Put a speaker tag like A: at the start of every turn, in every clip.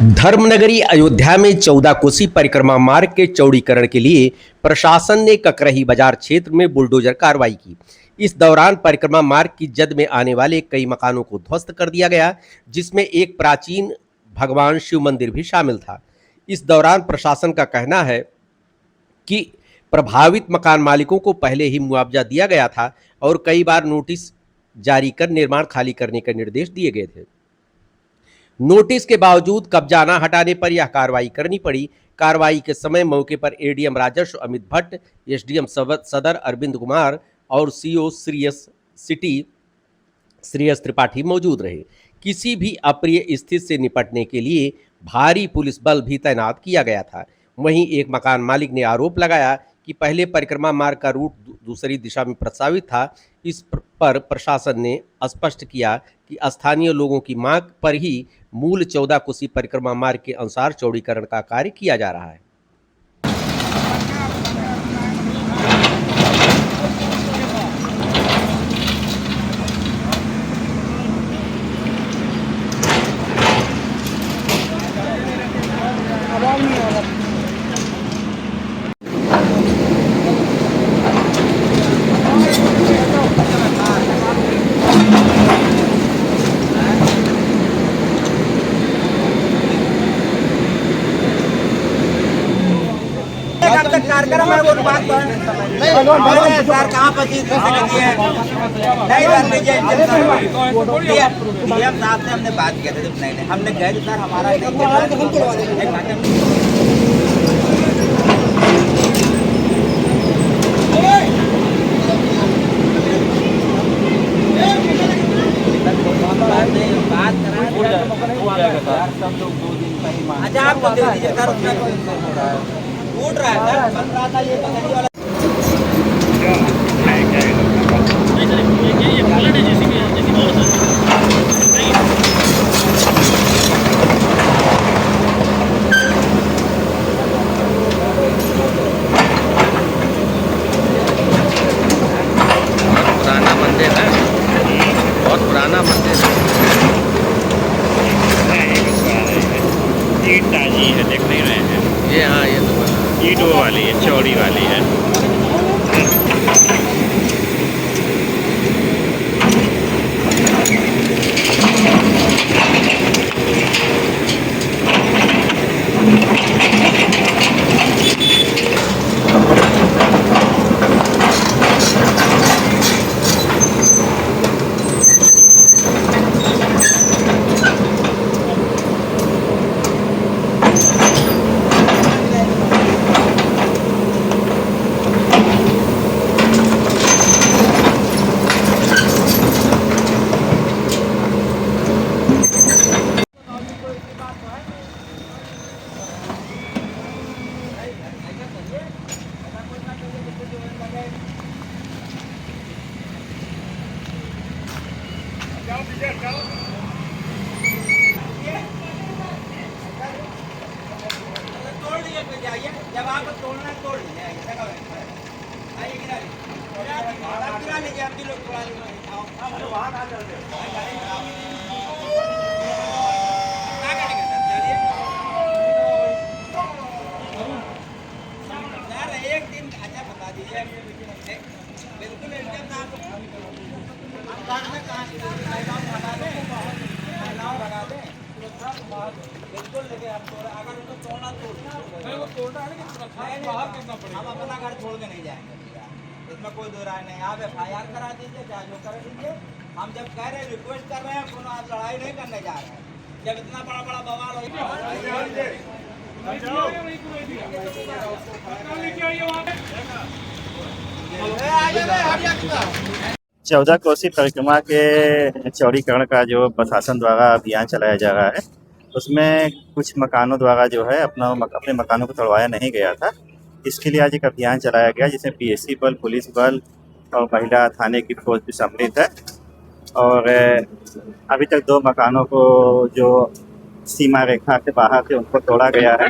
A: धर्मनगरी अयोध्या में 14 कोसी परिक्रमा मार्ग के चौड़ीकरण के लिए प्रशासन ने ककरही बाजार क्षेत्र में बुलडोजर कार्रवाई की। इस दौरान परिक्रमा मार्ग की जद में आने वाले कई मकानों को ध्वस्त कर दिया गया, जिसमें एक प्राचीन भगवान शिव मंदिर भी शामिल था। इस दौरान प्रशासन का कहना है कि प्रभावित मकान मालिकों को पहले ही मुआवजा दिया गया था और कई बार नोटिस जारी कर निर्माण खाली करने के निर्देश दिए गए थे। नोटिस के बावजूद कब्जा न हटाने पर यह कार्रवाई करनी पड़ी। कार्रवाई के समय मौके पर एडीएम राजस्व अमित भट्ट, एसडीएम सदर अरविंद कुमार और सीओ श्रेयस त्रिपाठी मौजूद रहे। किसी भी अप्रिय स्थिति से निपटने के लिए भारी पुलिस बल भी तैनात किया गया था। वहीं एक मकान मालिक ने आरोप लगाया कि पहले परिक्रमा मार्ग का रूट दूसरी दिशा में प्रस्तावित था। इस पर प्रशासन ने स्पष्ट किया कि स्थानीय लोगों की मांग पर ही मूल 14 कोसी परिक्रमा मार्ग के अनुसार चौड़ीकरण का कार्य किया जा रहा है।
B: कार्यक्रम है वो बात नहीं सर कहाँ पची है नहीं सर लीजिए डीएम साहब से हमने बात किया था नहीं हमने कह दिया सर हमारा अच्छा आपको दे दीजिए सर उसमें उड़ रहा है सर बन रहा था ये पकड़ी वाला
C: पुराना मंदिर है, बहुत पुराना मंदिर है।
D: ईट ताजी है, देख नहीं रहे हैं
C: ये हाँ ये तो
D: ईट वो वाली है, चौड़ी वाली है। तोड़ लीजिए फिर जाइए जब आपको तोड़ना तोड़ लीजिए आइए गिरा लीजिए आप भी लोग थोड़ा वहाँ कहाँ चलते सर एक दिन अच्छा बता दीजिए बिल्कुल एडीएम साहब लगा दें बिल्कुल लेके आप अगर उनको तोड़ना हम अपना घर छोड़ के नहीं जाएंगे, इसमें कोई दो राय नहीं। आप FIR करा दीजिए, चाहे जो कर दीजिए। हम जब कह रहे हैं रिक्वेस्ट कर रहे हैं, कोनो आप लड़ाई नहीं करने जा रहे हैं। जब इतना बड़ा बड़ा बवाल हो 14 कोसी परिक्रमा के चौड़ीकरण का जो प्रशासन द्वारा अभियान चलाया जा रहा है, उसमें कुछ मकानों द्वारा जो है अपने मकानों को तोड़वाया नहीं गया था। इसके लिए आज एक अभियान चलाया गया जिसमें PSC बल, पुलिस बल और महिला थाने की फोर्स भी सम्मिलित है। और अभी तक 2 मकानों को जो सीमा रेखा के बाहर थे उनको तोड़ा गया है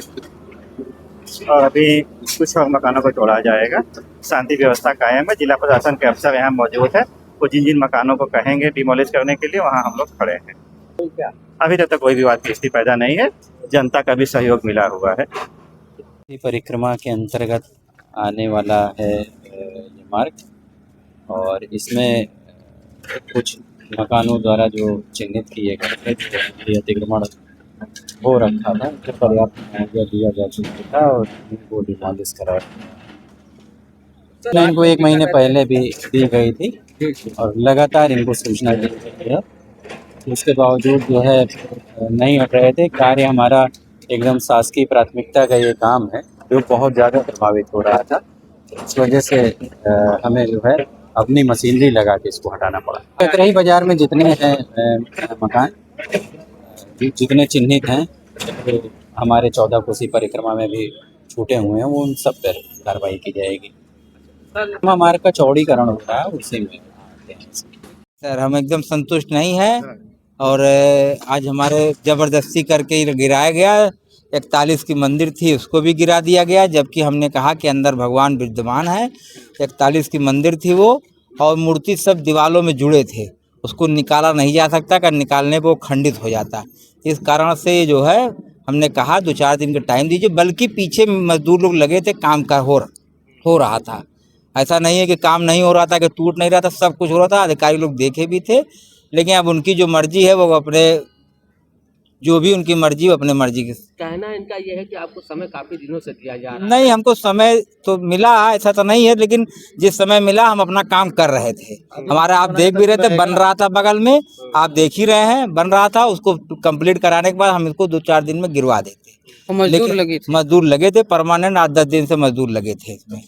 D: और अभी कुछ और मकानों को तोड़ा जाएगा। शांति व्यवस्था कायम है। जिला प्रशासन के अफसर यहाँ मौजूद है, वो जिन जिन मकानों को कहेंगे डिमोलिश करने के लिए वहाँ हम लोग खड़े हैं। अभी तक कोई विवाद की स्थिति पैदा नहीं है। जनता का भी सहयोग मिला हुआ है।
E: ये परिक्रमा के अंतर्गत आने वाला है ये मार्ग, और इसमें कुछ मकानों द्वारा जो चिन्हित किए गए थे, जो अतिक्रमण हो रखा था, उनको पर्याप्त मुआवजा दिया जा चुका था और इनको डिमोलिश करा। इनको 1 महीने पहले भी दी गई थी और लगातार इनको सूचना दी गई है। उसके बावजूद जो है नहीं हट रहे थे। कार्य हमारा एकदम शासकीय प्राथमिकता का ये काम है जो बहुत ज़्यादा प्रभावित हो रहा था। इस वजह से हमें जो है अपनी मशीनरी लगा के इसको हटाना पड़ा। ककरही बाज़ार में जितने हैं मकान जितने चिन्हित हैं, तो हमारे 14 कोसी परिक्रमा में भी छूटे हुए हैं, वो उन सब पर कार्रवाई की जाएगी। मार्ग का चौड़ीकरण हो रहा है, उसी में
F: सर हम एकदम संतुष्ट नहीं है और आज हमारे जबरदस्ती करके गिराया गया। 41 की मंदिर थी उसको भी गिरा दिया गया, जबकि हमने कहा कि अंदर भगवान विद्यमान है। 41 की मंदिर थी वो, और मूर्ति सब दीवारों में जुड़े थे, उसको निकाला नहीं जा सकता, कर निकालने पर वो खंडित हो जाता। इस कारण से जो है हमने कहा 2-4 दिन का टाइम दीजिए, बल्कि पीछे मजदूर लोग लगे थे, काम का हो रहा था। ऐसा नहीं है कि काम नहीं हो रहा था, कि टूट नहीं रहा था, सब कुछ हो रहा था। अधिकारी लोग देखे भी थे, लेकिन अब उनकी जो मर्जी है वो अपने जो भी उनकी मर्जी, वो अपने मर्जी की।
G: कहना इनका यह है कि आपको समय काफी दिनों से दिया जा रहा है।
F: नहीं, हमको समय तो मिला, ऐसा तो नहीं है, लेकिन जिस समय मिला हम अपना काम कर रहे थे। हमारा आप देख भी रहे थे, बन रहा था बगल में, आप देख ही रहे हैं, बन रहा था। उसको कंप्लीट कराने के बाद हम इसको 2-4 दिन में गिरवा देते। मजदूर लगे थे परमानेंट, 8-10 दिन से मजदूर लगे थे इसमें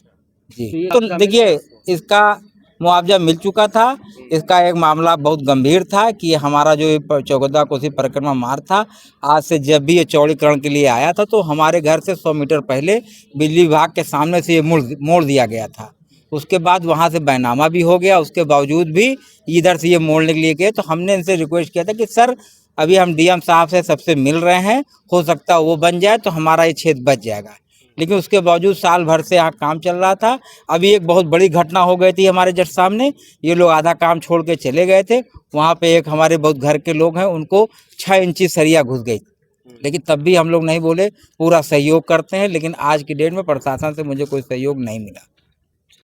F: जी। तो देखिए, इसका मुआवजा मिल चुका था। इसका एक मामला बहुत गंभीर था कि हमारा जो 14 कोसी परिक्रमा मार्ग था, आज से जब भी ये चौड़ीकरण के लिए आया था, तो हमारे घर से 100 मीटर पहले बिजली विभाग के सामने से ये मोड़ दिया गया था। उसके बाद वहाँ से बैनामा भी हो गया, उसके बावजूद भी इधर से ये मोड़ने के लिए गए। तो हमने इनसे रिक्वेस्ट किया था कि सर, अभी हम डीएम साहब से सबसे मिल रहे हैं, हो सकता है वो बन जाए तो हमारा ये क्षेत्र बच जाएगा। लेकिन उसके बावजूद साल भर से यहाँ काम चल रहा था। अभी एक बहुत बड़ी घटना हो गई थी हमारे जस्ट सामने, ये लोग आधा काम छोड़ के चले गए थे। वहाँ पे एक हमारे बहुत घर के लोग हैं, उनको 6 इंची सरिया घुस गई, लेकिन तब भी हम लोग नहीं बोले, पूरा सहयोग करते हैं। लेकिन आज की डेट में प्रशासन से मुझे कोई सहयोग नहीं मिला।